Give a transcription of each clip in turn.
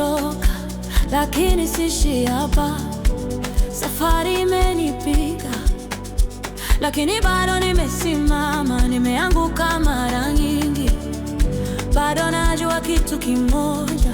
nimechoka, lakini siishi hapa. Safari imenipiga, lakini bado nimesimama. Nimeanguka mara nyingi, bado najua kitu kimoja.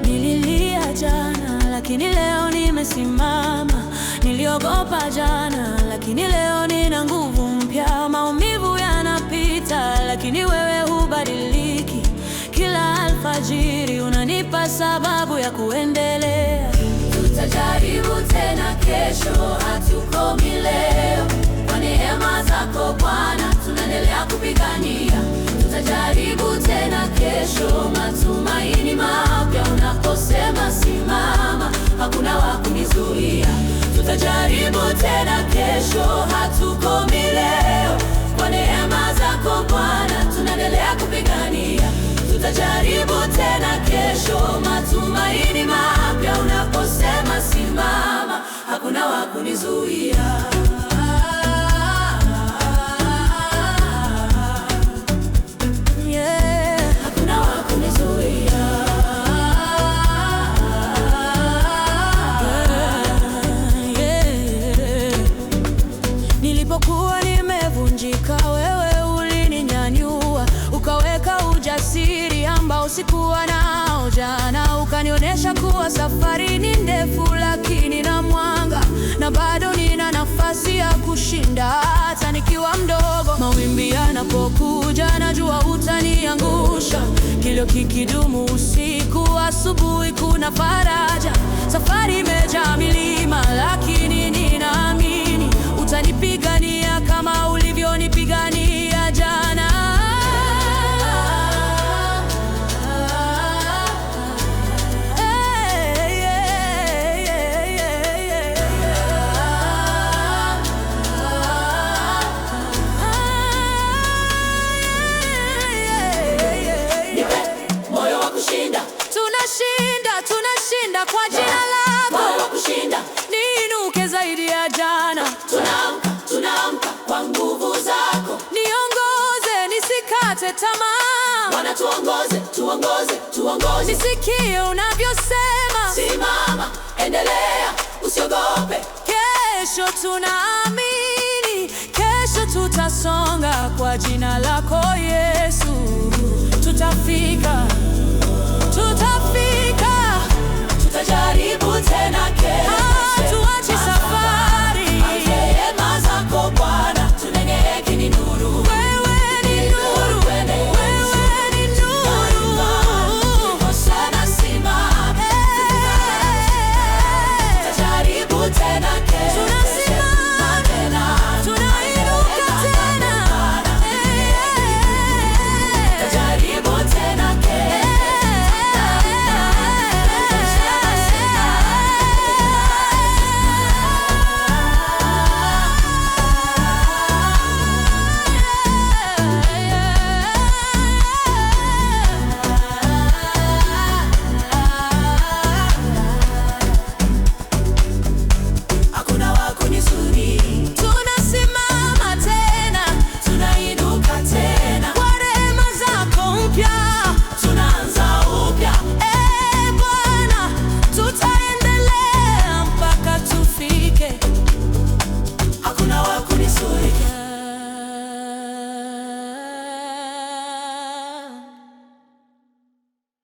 Nililia jana, lakini leo nimesimama. Niliogopa jana, lakini leo nina nguvu mpya. Maumivu yanapita, lakini wewe hubadiliki. Kila alfajiri unanipa sababu ya kuendelea. Tutajaribu tena kesho, hatukomi leo. Kwa neema zako Bwana tunaendelea kupigania. Tutajaribu tena kesho, matumaini mapya. Unaposema simama, hakuna wa kunizuia. Tutajaribu tena kesho, hatukomi leo. Kwa neema zako Bwana tunaendelea kupigania. Tutajaribu tena kesho, matumaini mapya. Unaposema simama, hakuna wa kunizuia. Hakuna wa kunizuia. Nilipokuwa nimevunjika, wewe ulininyanyua. Ukaweka ujasiri ambao sikuwa nao jana. Ukanionyesha kuwa safari ni ndefu, lakini na mwanga, na bado nina nafasi ya kushinda hata nikiwa mdogo. Mawimbi yanapokuja najua utaniangusha. Kilio kikidumu usiku, asubuhi kuna faraja. Safari imejaa milima, lakini ninaamini utanipigania kama ulivyonipigania jana. Tunashinda kwa jina lako. Moyo wa kushinda. Niinuke zaidi ya jana. Tunaamka kwa nguvu zako. Niongoze nisikate tamaa. Bwana tuongoze. Nisikie unavyosema. Simama, endelea, usiogope. Kesho tunaamini, kesho tutasonga kwa jina lako Yesu.